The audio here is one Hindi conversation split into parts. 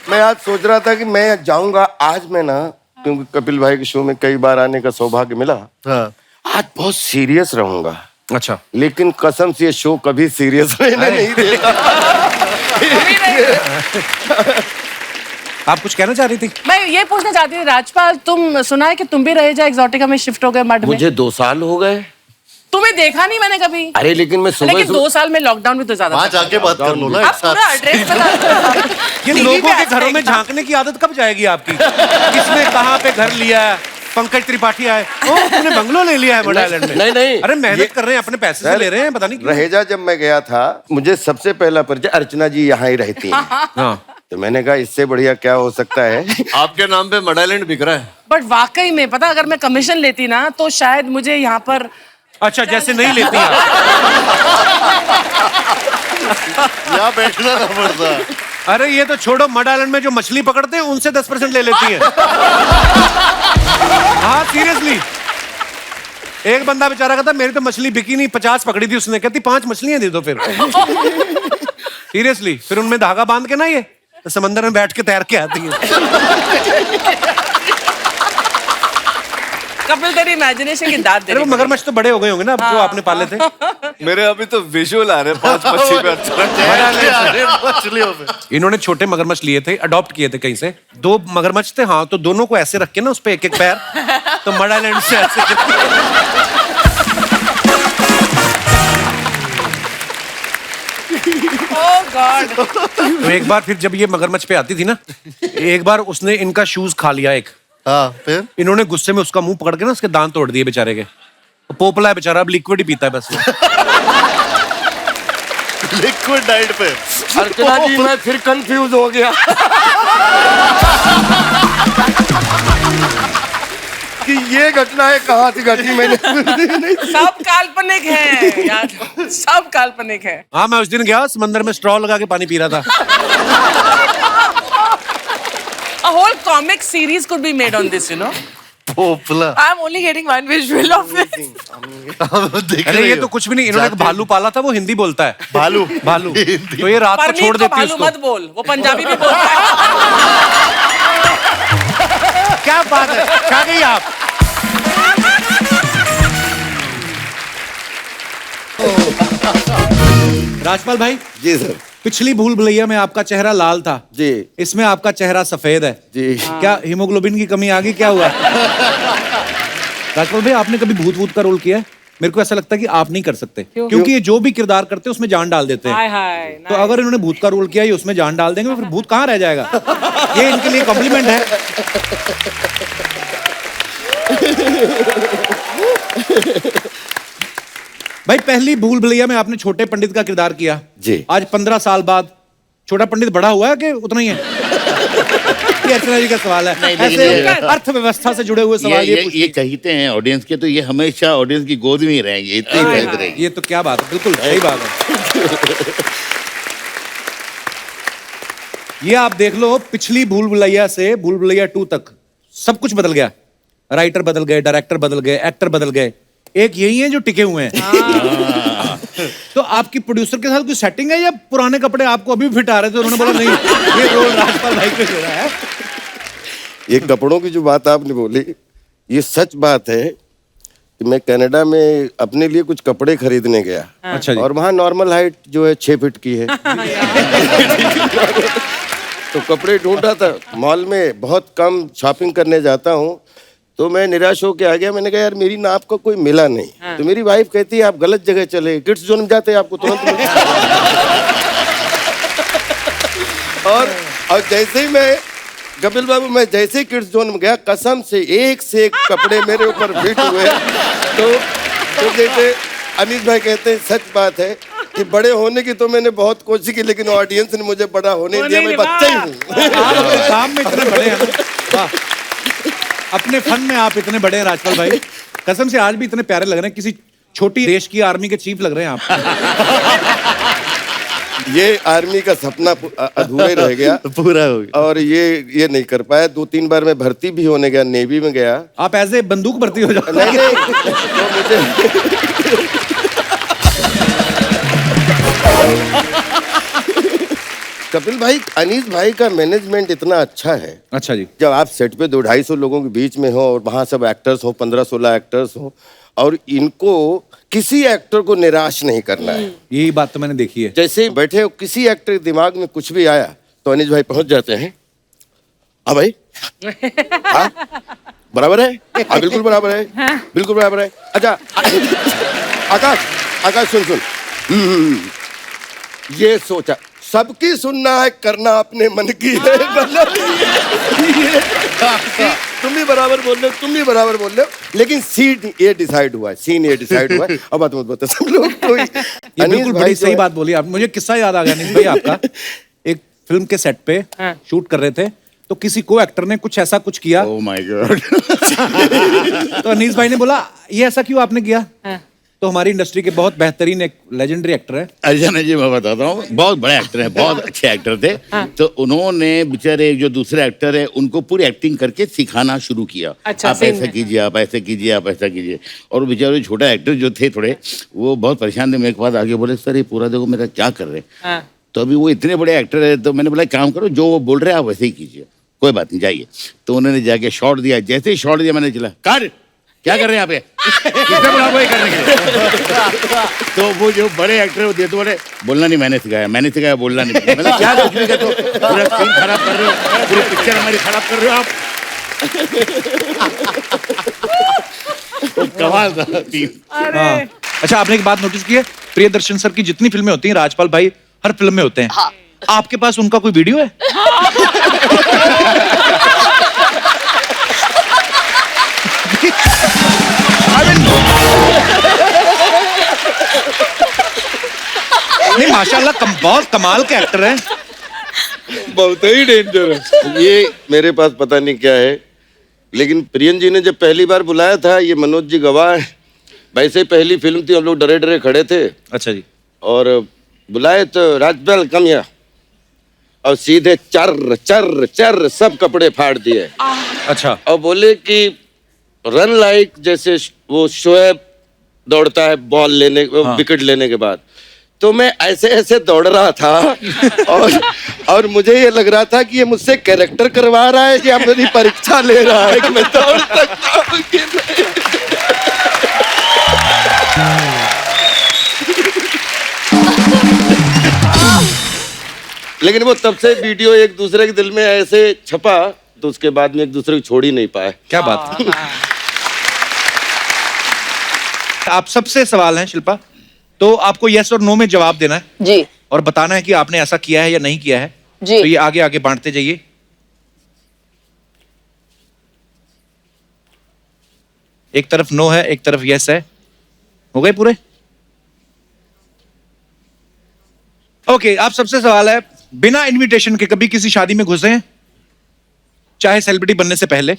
मैं आज सोच रहा था कि मैं जाऊंगा आज, मैं ना, क्योंकि कपिल भाई के शो में कई बार आने का सौभाग्य मिला। हाँ। आज बहुत सीरियस रहूंगा। अच्छा, लेकिन कसम से ये शो कभी सीरियस रहने नहीं देता। आप कुछ कहना चाह रही थी? मैं ये पूछना चाहती थी राजपाल, तुम सुना है कि तुम भी रहे जा एक्सोटिका में शिफ्ट हो गए मड में? मुझे 2 साल हो गए। तुम्हें देखा नहीं मैंने कभी। अरे लेकिन मैं सुबह लेकिन 2 साल में लॉकडाउन भी तो ज्यादा वहाँ जाके बात कर लो ना एक आप साथ। पूरा एड्रेस बता। ये लोगों के घरों में झांकने की आदत कब जाएगी आपकी? किसने कहाँ पे घर लिया है? पंकज त्रिपाठी आए, ओ तुमने बंगलो ले लिया है मड आइलैंड में। नहीं। अरे मेहनत कर रहे हैं, अपने पैसे से ले रहे हैं, पता नहीं क्यों। रहेजा जब मैं गया था, मुझे सबसे पहला परिचय अर्चना जी यहाँ ही रहती हैं। हाँ। तो मैंने कहा इससे बढ़िया क्या हो सकता है। आपके नाम पे मड आइलैंड बिक रहा है। बट वाकई में पता, अगर मैं कमीशन लेती ना तो शायद मुझे यहाँ पर। अच्छा, जैसे नहीं लेती हैं। यहाँ बैठना ना पड़ता। अरे ये तो छोड़ो, मड आइलैंड में जो मछली पकड़ते हैं उनसे 10% ले लेती हैं। हाँ सीरियसली, एक बंदा बेचारा कहता मेरी तो मछली बिकी नहीं, 50 पकड़ी थी उसने, कहती 5 मछलियां दे दो फिर। सीरियसली, फिर उनमें धागा बांध के ना ये तो समंदर में बैठ के तैर के आती है। कपिल तेरी इमेजिनेशन की दाद दे अरे वो रही। मगरमच्छ तो बड़े हो गए होंगे ना अब जो आपने पाले थे। मेरे अभी तो विजुअल आ रहे हैं 5 मच्छी पे। मछलियों पे इन्होंने छोटे मगरमच्छ लिए थे, अडॉप्ट किए थे कहीं से। 2 मगरमच्छ थे, हाँ, तो दोनों को ऐसे रख के ना उस पे एक पैर, तो मड आइलैंड से ऐसे। ओह गॉड। तो एक बार फिर जब ये मगरमच्छ पे आती थी ना, एक बार उसने इनका शूज खा लिया एक। हाँ फिर इन्होंने गुस्से में उसका मुंह पकड़ के ना उसके दांत तोड़ दिए बेचारे के। तो पोपला है बेचारा, अब लिक्विड ही पीता है बस। लिक्विड डाइट पे। अर्चना जी मैं फिर कंफ्यूज हो गया कि ये घटनाएं कहाँ से घटी। मैंने सब काल्पनिक है यार, सब काल्पनिक है। हाँ, मैं उस दिन गया समंदर में स्ट्रॉ लगा के पानी पी रहा था। A whole comic series could be made on this, you know. पोपला। I'm only getting one visual of it. देख अरे रही ये हो? तो कुछ भी नहीं, इन्होंने एक भालू पाला था, वो हिंदी बोलता है। भालू। भालू। तो ये रात को परमीत छोड़ को देती है भालू उसको। मत बोल, वो पंजाबी भी बोलता है। क्या बात है, क्या गई आप? राजपाल भाई जी सर। पिछली भूल भुलैया में आपका चेहरा लाल था जी इसमें आपका चेहरा सफेद है जी। क्या हीमोग्लोबिन की कमी आ गई, क्या हुआ? राजपाल भाई आपने कभी भूत भूत का रोल किया है? मेरे को ऐसा लगता है कि आप नहीं कर सकते, क्योंकि ये जो भी किरदार करते हैं उसमें जान डाल देते हैं। हाय हाय। तो अगर इन्होंने भूत का रोल किया, ये उसमें जान डाल देंगे, फिर भूत कहाँ रह जाएगा? ये इनके लिए कॉम्प्लीमेंट है। भाई पहली भूल भुलैया में आपने छोटे पंडित का किरदार किया जी। आज 15 साल बाद छोटा पंडित बड़ा हुआ है कि उतना ही है? ये अर्चना जी का सवाल है। नहीं, ऐसे लेकिन अर्थव्यवस्था से जुड़े हुए सवाल ये चाहते हैं ऑडियंस के, तो ये हमेशा ऑडियंस की गोद में ही रहेंगे, इतनी ही फैलते रहेंगे। ये तो क्या बात है, बिल्कुल सही बात है। ये आप देख लो, पिछली भूल भुलैया से भूल भुलैया 2 तक सब कुछ बदल गया। राइटर बदल गए, डायरेक्टर बदल गए, एक्टर बदल गए, एक यही है जो टिके हुए हैं। तो आपकी प्रोड्यूसर के साथ कोई सेटिंग है या पुराने कपड़े आपको अभी भी फिट आ रहे थे, उन्होंने बोला नहीं ये रोल राजपाल भाई पे हो रहा है? ये कपड़ों की जो बात आपने बोली, ये सच बात है कि मैं कनाडा में अपने लिए कुछ कपड़े खरीदने गया। अच्छा जी। और वहाँ नॉर्मल हाइट जो है 6 फीट की है। तो कपड़े ढूंढा था मॉल में, बहुत कम शॉपिंग करने जाता हूँ, तो मैं निराश होके आ गया। मैंने कहा यार मेरी नाप का कोई मिला नहीं। तो मेरी वाइफ कहती है आप गलत जगह चले, किड्स जोन में जाते आपको तुरंत और जैसे ही मैं कपिल बाबू, मैं जैसे ही किड्स जोन में गया, कसम से एक कपड़े मेरे ऊपर फिट हुए। तो जैसे अनिल भाई कहते हैं, सच बात है कि बड़े होने की तो मैंने बहुत कोशिश की, लेकिन ऑडियंस ने मुझे बड़ा होने नहीं दिया। मैं बच्चा ही हूँ। काम में इतने बड़े हैं ना। वाह। अपने फन में आप इतने बड़े हैं राजपाल भाई, कसम से आज भी इतने प्यारे लग रहे हैं, किसी छोटी देश की आर्मी के चीफ लग रहे हैं आप। ये आर्मी का सपना अधूरा रह गया, पूरा हो गया। और ये नहीं कर पाया। 2-3 बार मैं भर्ती भी होने गया, नेवी में गया। आप एज ए बंदूक भर्ती हो जाओ। नहीं तो मुझे कपिल भाई, अनीस भाई का मैनेजमेंट इतना अच्छा है। अच्छा जी। जब आप सेट पे 200-250 लोगों के बीच में हो और वहाँ सब एक्टर्स हो, 15-16 एक्टर्स हो, और इनको किसी एक्टर को निराश नहीं करना है। यही बात तो मैंने देखी है। जैसे बैठे हो, किसी एक्टर के दिमाग में कुछ भी आया तो अनीस भाई पहुंच जाते हैं। हाँ भाई, हाँ बराबर है, हाँ बिल्कुल बराबर है, बिल्कुल बराबर है। अच्छा आकाश सुन। ये सोचा, सबकी सुनना है, करना अपने मन की है। मतलब ये तुम भी बराबर बोल रहे हो, तुम भी बराबर बोल रहे हो, लेकिन सीन ये डिसाइड हुआ है। अब बात मत बता सब लोग। कोई ये बिल्कुल बड़ी सही बात बोली आप। मुझे किस्सा याद आ गया अनीस भाई आपका। एक फिल्म के सेट पे शूट कर रहे थे, तो किसी को एक्टर ने कुछ ऐसा कुछ किया। Oh my God. तो अनीस भाई ने बोला ये ऐसा क्यों आपने किया? तो हमारी इंडस्ट्री के बहुत बेहतरीन एक लेजेंडरी एक्टर है अर्जन जी, मैं बताता हूँ, बहुत बड़े एक्टर हैं, बहुत अच्छे एक्टर थे। तो उन्होंने बेचारे जो दूसरे एक्टर है उनको पूरी एक्टिंग करके सिखाना शुरू किया। अच्छा, आप ऐसा कीजिए, आप ऐसे कीजिए, आप ऐसा कीजिए। और बेचारे छोटा एक्टर जो थे थोड़े, वो बहुत परेशान थे। मेरे के पास आगे बोले सर ये पूरा देखो मेरा क्या कर रहे हैं। तो अभी वो इतने बड़े एक्टर है, तो मैंने बोला काम करो, जो वो बोल रहे हैं आप वैसे ही कीजिए, कोई बात नहीं, जाइए। तो उन्होंने जाके शॉट दिया। जैसे ही शॉट दिया मैंने चला कर क्या कर रहे हैं यहाँ पे, किसने बोला आपको ये करने के लिए? तो वो जो बड़े एक्टर होते तो बोले बोलना नहीं मैंने सिखाया बोलना नहीं। मतलब क्या कुछ भी कहते हो, पूरा सीन खराब कर रहे हो, पूरी पिक्चर हमारी खराब कर रहे हो आप। तो कमाल था सीन। हाँ। अच्छा, आपने एक बात नोटिस की है, प्रियदर्शन सर की जितनी फिल्में होती हैं राजपाल भाई हर फिल्म में होते हैं। हाँ। आपके पास उनका कोई वीडियो है? नहीं माशाल्लाह, बहुत कमाल के एक्टर हैं। बहुत ही डेंजर है ये। मेरे पास पता नहीं क्या है, लेकिन प्रियन जी ने जब पहली बार बुलाया था, ये मनोज जी गवाह है, वैसे ही पहली फिल्म थी, हम लोग डरे डरे खड़े थे। अच्छा जी। और बुलाए तो राजपाल कम या, और सीधे चर चर चर सब कपड़े फाड़ दिए। अच्छा। और बोले कि रन लाइक, जैसे वो शोएब दौड़ता है बॉल लेने, विकेट लेने के बाद, तो मैं ऐसे ऐसे दौड़ रहा था और मुझे ये लग रहा था कि ये मुझसे कैरेक्टर करवा रहा है या मेरी परीक्षा ले रहा है कि मैं दौड़ सकता हूं कि नहीं। लेकिन वो तब से वीडियो एक दूसरे के दिल में ऐसे छपा, तो उसके बाद में एक दूसरे को छोड़ ही नहीं पाए। क्या बात है। आप सबसे सवाल है शिल्पा, तो आपको यस और नो में जवाब देना है जी, और बताना है कि आपने ऐसा किया है या नहीं किया है जी। तो ये आगे आगे बांटते जाइए। एक तरफ नो है, एक तरफ यस है। हो गए पूरे? ओके, आप सबसे सवाल है, बिना इनविटेशन के कभी किसी शादी में घुसे हैं, चाहे सेलिब्रिटी बनने से पहले?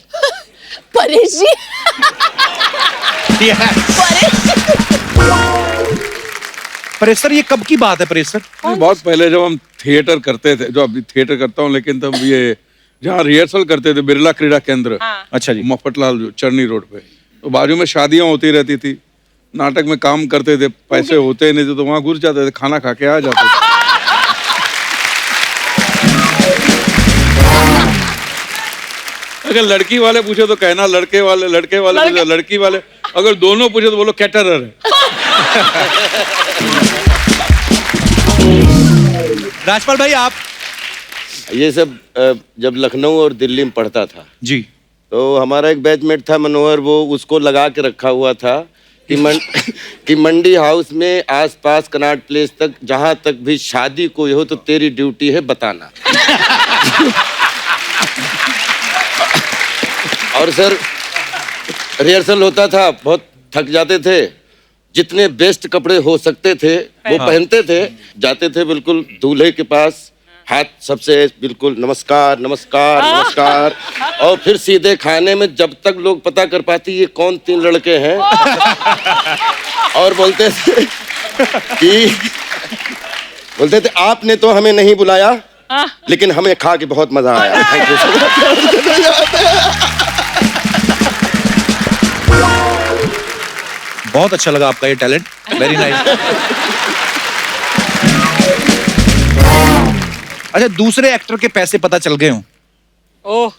परेश जी। परेश सर, ये कब की बात है परेश सर? बहुत पहले जब हम थिएटर करते थे, जो अभी थिएटर करता हूँ, लेकिन तब ये जहाँ रिहर्सल करते थे बिरला क्रीड़ा केंद्र, अच्छा जी, मफतलाल जो चरनी रोड पे, तो बाजू में शादियां होती रहती थी, नाटक में काम करते थे, पैसे होते नहीं थे तो वहां घुस जाते थे, खाना खा के आ जाते थे। अगर लड़की वाले पूछे तो कहना लड़के वाले पूछे लड़की वाले, अगर दोनों पूछे तो बोलो कैटरर है। राजपाल भाई आप? ये सब जब लखनऊ और दिल्ली में पढ़ता था जी, तो हमारा एक बैचमेट था मनोहर, वो उसको लगा के रखा हुआ था कि मंडी हाउस में आसपास कनाट प्लेस तक जहां तक भी शादी कोई हो तो तेरी ड्यूटी है बताना। और सर रिहर्सल होता था, बहुत थक जाते थे, जितने बेस्ट कपड़े हो सकते थे वो पहनते थे, जाते थे बिल्कुल दूल्हे के पास, हाथ सबसे बिल्कुल नमस्कार नमस्कार नमस्कार, और फिर सीधे खाने में, जब तक लोग पता कर पाती ये कौन तीन लड़के हैं, और बोलते थे आपने तो हमें नहीं बुलाया लेकिन हमें खा के बहुत मजा आया। Thank you so much. बहुत अच्छा लगा आपका ये टैलेंट, वेरी नाइस। अच्छा, दूसरे एक्टर के पैसे पता चल गए हों ओह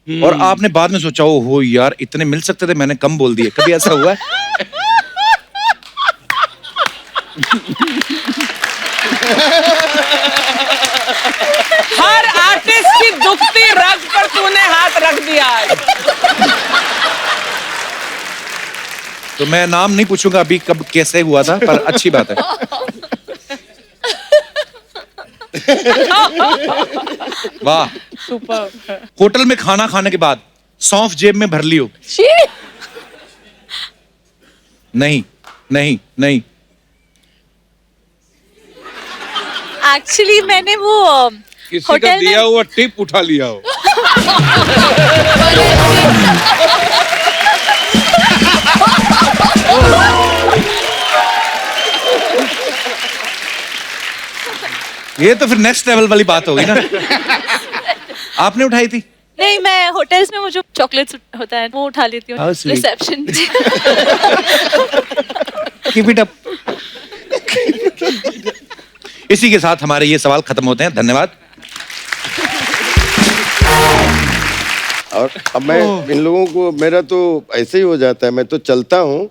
और आपने बाद में सोचा ओ हो यार इतने मिल सकते थे, मैंने कम बोल दिए, कभी ऐसा हुआ है? हर आर्टिस्ट की दुखती रग पर तूने हाथ रख दिया आज। तो मैं नाम नहीं पूछूंगा अभी कब कैसे हुआ था, पर अच्छी बात है। वाह। सुपर। होटल में खाना खाने के बाद सौंफ जेब में भर लियो? नहीं नहीं नहीं। एक्चुअली मैंने वो किसी का होटल दिया में हुआ टिप उठा लिया हो। ये तो फिर नेक्स्ट लेवल वाली बात होगी ना। आपने उठाई थी? नहीं, मैं होटल्स में वो जो चॉकलेट्स होता है वो उठा लेती हूँ How sweet. Reception. Keep it up. इसी के साथ हमारे ये सवाल खत्म होते हैं, धन्यवाद। और अब मैं इन लोगों को, मेरा तो ऐसे ही हो जाता है, मैं तो चलता हूँ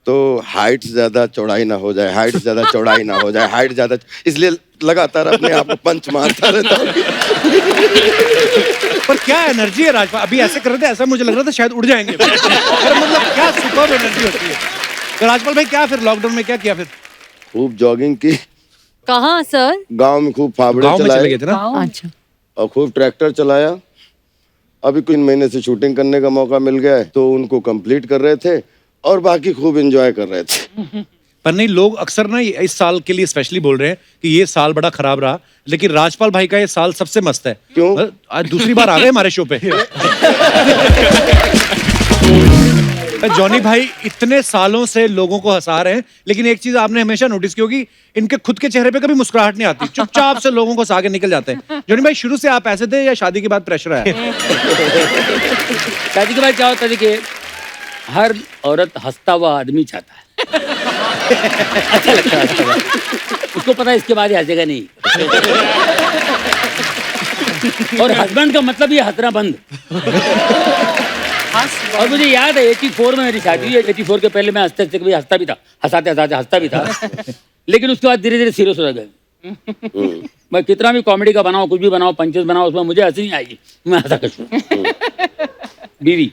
तो हाइट ज्यादा चौड़ाई ना हो जाए, हाइट ज्यादा चौड़ाई ना हो जाए, हाइट ज्यादा, इसलिए लगातार अपने आप को पंच मारता रहता हूँ। पर क्या एनर्जी है राजपाल, अभी ऐसे कर रहे थे, ऐसा मुझे लग रहा था शायद उड़ जाएंगे। पर मतलब क्या सुपर्ब एनर्जी होती है। तो राजपाल भाई क्या फिर लॉकडाउन में क्या किया फिर? खूब जॉगिंग की, कहाँ सर? गांव में खूब फावड़े गाँव में चले गए चलाए थे ना? अच्छा। और खूब ट्रैक्टर चलाया। अभी कुछ महीने से शूटिंग करने का मौका मिल गया है तो उनको कंप्लीट कर रहे थे और बाकी खूब एंजॉय कर रहे थे। पर नहीं, लोग अक्सर ना इस साल के लिए स्पेशली बोल रहे हैं कि ये साल बड़ा खराब रहा, लेकिन राजपाल भाई का ये साल सबसे मस्त है। क्यों? आज दूसरी बार आ गए हमारे शो पे। जॉनी भाई इतने सालों से लोगों को हंसा रहे हैं, लेकिन एक चीज आपने हमेशा नोटिस की होगी, इनके खुद के चेहरे पे कभी मुस्कुराहट नहीं आती, चुपचाप से लोगों को हंसा के निकल जाते हैं। जॉनी भाई शुरू से आप ऐसे थे या शादी के बाद प्रेशर आया? शादी के बाद क्या होता है, देखिए हर औरत हंसता हुआ आदमी चाहता है। अच्छा लगता है हंसता हुआ। उसको पता है इसके बाद ये हंसेगा नहीं। और हस्बैंड का मतलब ये हंसना बंद। और मुझे याद है 84 में मेरी शादी हुई। 84 के पहले मैं हंसते हंसते कभी हंसता भी था, हंसाते हंसाते हंसता भी था, लेकिन उसके बाद धीरे धीरे सीरियस हो गए। मैं कितना भी कॉमेडी का बनाऊं, कुछ भी बनाऊं, पंचेस बनाऊं, उसमें मुझे हंसी नहीं आएगी, मैं हंसा कर बीवी।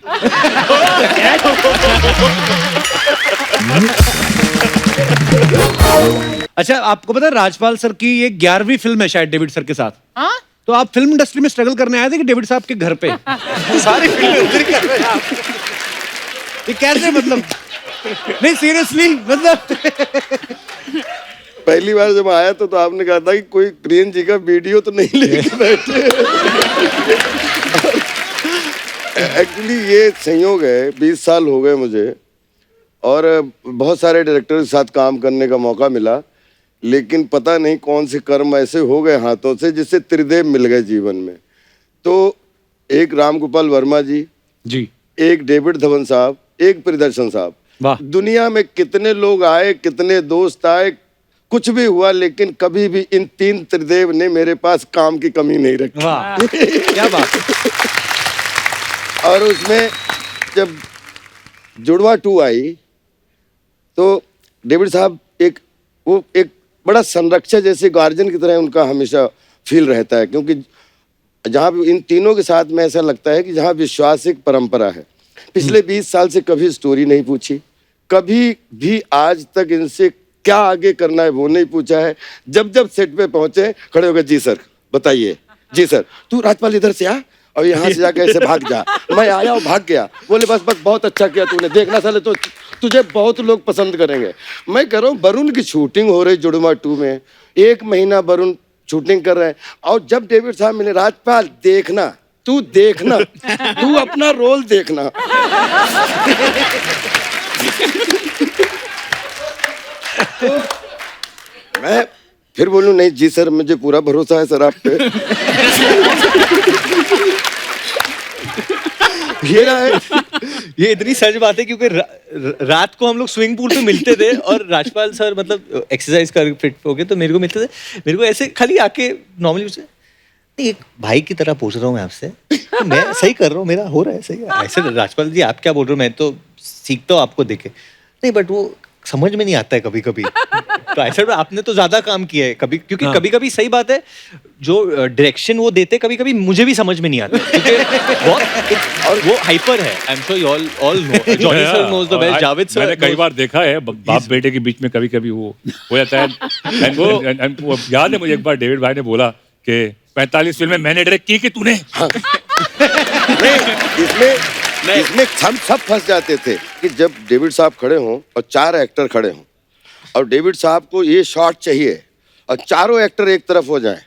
अच्छा, आपको पता है राजपाल सर की ये 11वीं फिल्म है शायद डेविड सर के साथ। तो आप फिल्म इंडस्ट्री में स्ट्रगल करने आए थे कि डेविड साहब के घर पे? सारी फिल्में उधर कर रहे हैं आप। ये कैसे मतलब? नहीं सीरियसली मतलब। पहली बार जब आया तो आपने कहा था कि कोई प्रियन जी का वीडियो तो नहीं लेके बैठे। एक्चुअली ये संयोग है, 20 साल हो गए मुझे और बहुत सारे डायरेक्टर के साथ काम करने का मौका मिला, लेकिन पता नहीं कौन से कर्म ऐसे हो गए हाथों से जिससे त्रिदेव मिल गए जीवन में। तो एक राम गोपाल वर्मा जी, एक डेविड धवन साहब, एक प्रियदर्शन साहब। दुनिया में कितने लोग आए, कितने दोस्त आए, कुछ भी हुआ, लेकिन कभी भी इन 3 त्रिदेव ने मेरे पास काम की कमी नहीं रखी। वाह क्या बात। और उसमें जब जुड़वा 2 आई तो डेविड साहब एक बड़ा संरक्षक जैसे गार्जियन की तरह उनका हमेशा फील रहता है, क्योंकि जहाँ भी इन तीनों के साथ में ऐसा लगता है कि जहाँ विश्वास एक परंपरा है। पिछले 20 साल से कभी स्टोरी नहीं पूछी, कभी भी आज तक इनसे क्या आगे करना है वो नहीं पूछा है। जब जब सेट पे पहुंचे खड़े हो गए, जी सर बताइए, जी सर तू राजपाल इधर से आ और यहाँ से जाके ऐसे भाग जा। मैं आया और भाग गया, बोले बस बहुत अच्छा किया तूने, देखना साले तो तुझे बहुत लोग पसंद करेंगे। मैं कह रहा हूँ वरुण की शूटिंग हो रही जुड़वा 2 में, 1 महीना वरुण शूटिंग कर रहे हैं और जब डेविड साहब मिले, राजपाल देखना, तू देखना, तू अपना रोल देखना। तो मैं फिर बोलूं नहीं जी सर मुझे पूरा भरोसा है सर आप पे। ये इतनी सच बात है क्योंकि रात को हम लोग स्विमिंग पूल पे मिलते थे और राजपाल सर मतलब एक्सरसाइज कर फिट हो गए तो मेरे को मिलते थे, मेरे को ऐसे खाली आके नॉर्मली उसे एक भाई की तरह पूछ रहा हूँ मैं आपसे, तो मैं सही कर रहा हूँ, मेरा हो रहा है सही। ऐसे राजपाल जी आप क्या बोल रहे हो, मैं तो सीखता हूँ आपको देखे नहीं, बट वो समझ में नहीं आता है कभी कभी। तो ऐसा आपने तो ज्यादा काम किया है कभी, क्योंकि कभी कभी सही बात है जो डायरेक्शन वो देते कभी कभी मुझे भी समझ में नहीं आता, क्योंकि और वो हाइपर है। I am sure you all know, Johnny sir knows the best, Javed sir मैंने कई बार देखा है बाप बेटे के बीच में कभी कभी वो हो जाता है। And वो याद है मुझे एक बार डेविड भाई ने बोला कि 45 फिल्में मैंने डायरेक्ट की कि तूने। इसमें हम सब फंस जाते थे कि जब डेविड साहब खड़े हों और 4 एक्टर खड़े हों और डेविड साहब को ये शॉट चाहिए और चारों एक्टर एक तरफ हो जाएं,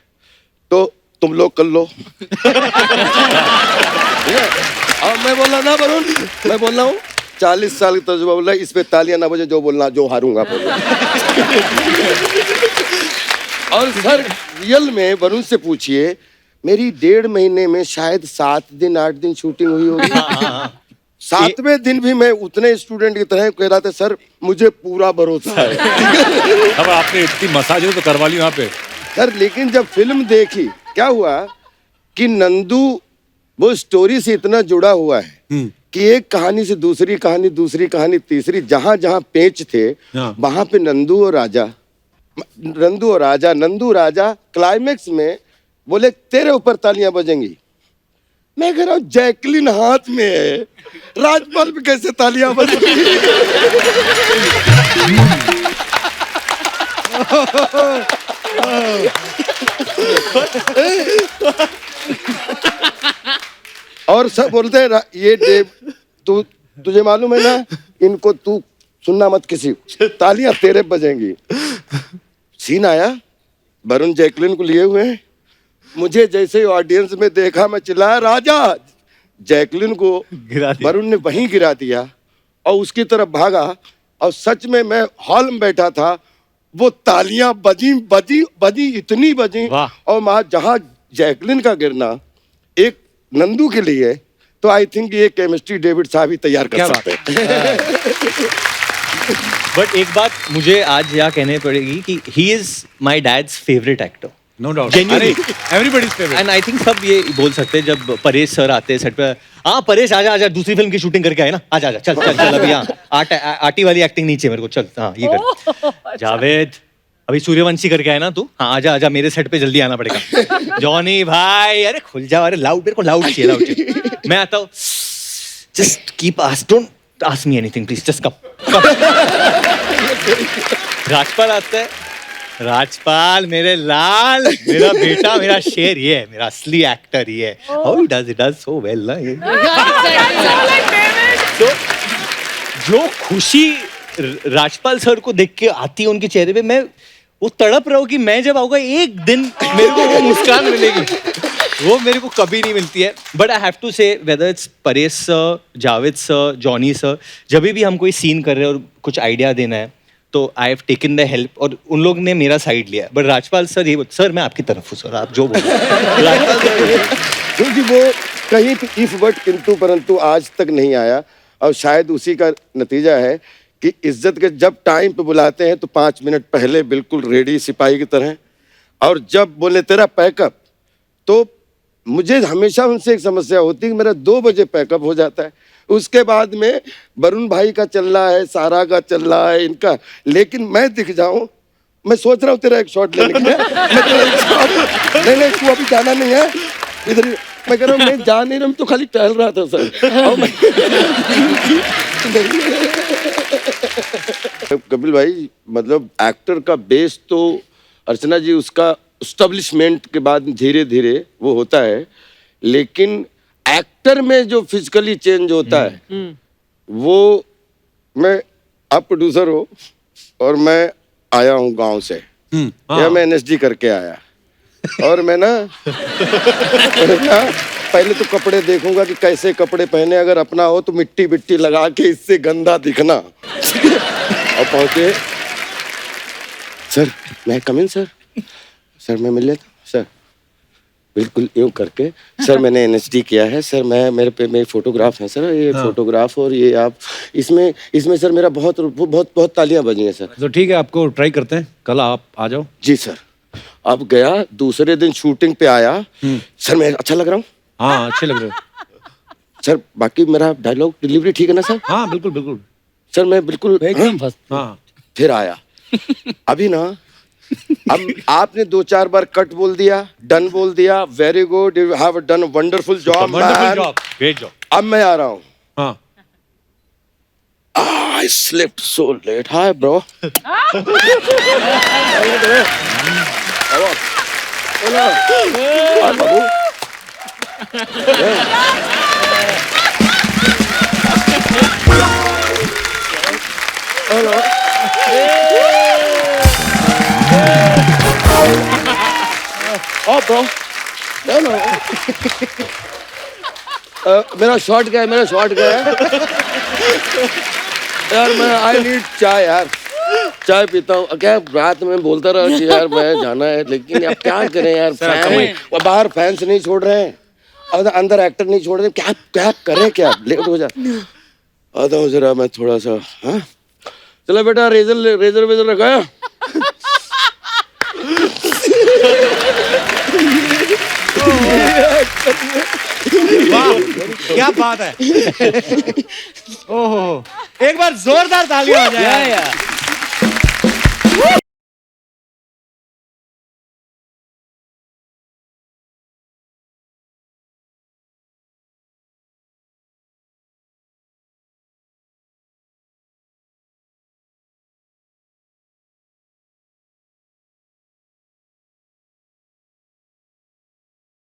तो तुम लोग कर लो। और मैं बोला ना वरुण, मैं बोल रहा हूँ 40 साल का तजुर्बा बोल रहा है, इस पे तालियां ना बजे, जो बोलना जो हारूंगा बोलना। और सर रियल में वरुण से पूछिए, मेरी 1.5 महीने में शायद 7 दिन 8 दिन शूटिंग हुई होगी। 7वें दिन भी मैं उतने स्टूडेंट की तरह कह रहा था, सर मुझे पूरा भरोसा है। अब आपने इतनी मसाज तो करवा ली वहाँ पे सर, लेकिन जब फिल्म देखी क्या हुआ कि नंदू वो स्टोरी से इतना जुड़ा हुआ है कि एक कहानी से दूसरी कहानी, दूसरी कहानी तीसरी, जहां जहां पेच थे वहां पे नंदू और राजा क्लाइमेक्स में बोले तेरे ऊपर तालियां बजेंगी। मैं कह रहा हूँ जैकलिन हाथ में है, राजपाल पे कैसे तालियां बजेंगी? और सब बोलते हैं ये देव, तुझे मालूम है ना, इनको तू सुनना मत किसी, तालियां तेरे बजेंगी। सीन आया, वरुण जैकलिन को लिए हुए हैं, मुझे जैसे ही ऑडियंस में देखा मैं चिल्लाया राजा, जैकलिन को वरुण ने वहीं गिरा दिया और उसकी तरफ भागा। और सच में मैं हॉल में बैठा था, वो तालियां बजी इतनी बजी, और वहां जहां जैकलिन का गिरना एक नंदू के लिए, तो आई थिंक ये केमिस्ट्री डेविड साहब ही तैयार कर सकते हैं। बट एक बात मुझे आज यहाँ कहने पड़ेगी कि he is my dad's favourite actor, no doubt, everybody's favourite. And I think सब ये बोल सकते हैं जब परेश सर आते हैं सेट पे, हाँ परेश आजा आजा, दूसरी फिल्म की शूटिंग करके आए ना, आजा आजा, चल चल चल, अभी यहाँ आटी वाली एक्टिंग नीचे मेरे को, चल हाँ ये कर। जावेद अभी सूर्यवंशी करके आए ना तू, हाँ आजा आजा, मेरे सेट पे जल्दी आना पड़ेगा। जॉनी भाई अरे खुल जाओ, अरे लाउड, मेरे को लाउड चाहिए, लाउड चाहिए। मैं आता हूँ, just keep don't ask me anything please, just come. Rajpal आता है, राजपाल मेरे लाल, मेरा बेटा, मेरा शेर, ये है मेरा असली एक्टर, ये है। How he does so well ना ये। तो जो खुशी राजपाल सर को देख के आती है उनके चेहरे पे, मैं वो तड़प रहा हूँ कि मैं जब आऊंगा एक दिन मेरे को वो मुस्कान मिलेगी, वो मेरे को कभी नहीं मिलती है। बट आई हैव टू से whether it's Paresh sir, Javed sir, Johnny sir, जब भी हम कोई सीन कर रहे हैं और कुछ आइडिया देना है तो I have taken the help, और उन लोग ने मेरा साइड लिया। बट राजपाल सर ये सर मैं आपकी तरफ हूँ सर, आप जो बोलो। क्योंकि वो कहीं पे इफ बट किंतु परंतु आज तक नहीं आया, और शायद उसी का नतीजा है कि इज्जत के जब टाइम पे बुलाते हैं तो 5 मिनट पहले बिल्कुल रेडी सिपाही की तरह, और जब बोले तेरा पैकअप, तो मुझे हमेशा उनसे एक समस्या होती है कि मेरा 2 बजे पैकअप हो जाता है, उसके बाद में वरुण भाई का चल रहा है, सारा का चल रहा है, इनका, लेकिन मैं दिख जाऊं, मैं सोच रहा हूँ तेरा एक शॉट लेने के लिए, नहीं तू अभी जाना नहीं है इधर, मैं कह रहा हूँ मैं जा नहीं रहा, मैं तो खाली टहल रहा था सर। कपिल भाई, मतलब एक्टर का बेस तो अर्चना जी उसका एस्टेब्लिशमेंट के बाद धीरे धीरे वो होता है, लेकिन एक्टर में जो फिजिकली चेंज होता है वो, मैं, आप प्रोड्यूसर हो और मैं आया हूँ गांव से, या मैं एनएसडी करके आया, और मैं ना पहले तो कपड़े देखूंगा कि कैसे कपड़े पहने, अगर अपना हो तो मिट्टी बिट्टी लगा के इससे गंदा दिखना। और पहुंचे, सर मैं कम इन सर मैं मिल लेता हूँ सर, बिल्कुल यूँ करके, सर मैंने एनएसडी किया है सर, मैं मेरे पे मेरे फोटोग्राफ है सर, ये फोटोग्राफ, और ये आप इसमें सर मेरा बहुत तालियां बजी हैं सर। तो ठीक है, आपको ट्राई करते हैं, कल आप आ जाओ। जी सर। अब गया, दूसरे दिन शूटिंग पे आया, सर मैं अच्छा लग रहा हूँ? हाँ अच्छे लग रहे हो। सर बाकी मेरा डायलॉग डिलीवरी ठीक है ना सर? हाँ बिल्कुल बिल्कुल। सर मैं बिल्कुल एकदम फर्स्ट। हाँ फिर आया, अभी ना अब आपने 2-4 बार कट बोल दिया, डन बोल दिया, very good, you have done wonderful job man. Great job. अब मैं आ रहा हूँ। हाँ I slept so late. Hi, bro. Hello. Hi, babu. Hello. Oh, bro. Hello. मेरा शॉट गया, यार मैं आई नीड चाय यार, चाय पीता हूँ। क्या रात में बोलता रहा कि यार मैं जाना है, लेकिन अब क्या करें यार, फैन बाहर फैंस नहीं छोड़ रहे हैं और अंदर एक्टर नहीं छोड़ रहे, क्या क्या करें, क्या लेट हो जा। आता हूँ जरा मैं थोड़ा सा। हाँ चलो बेटा, रेजर वेजर रखा है? वाह क्या बात है। ओहो एक बार जोरदार तालियां हो जाए।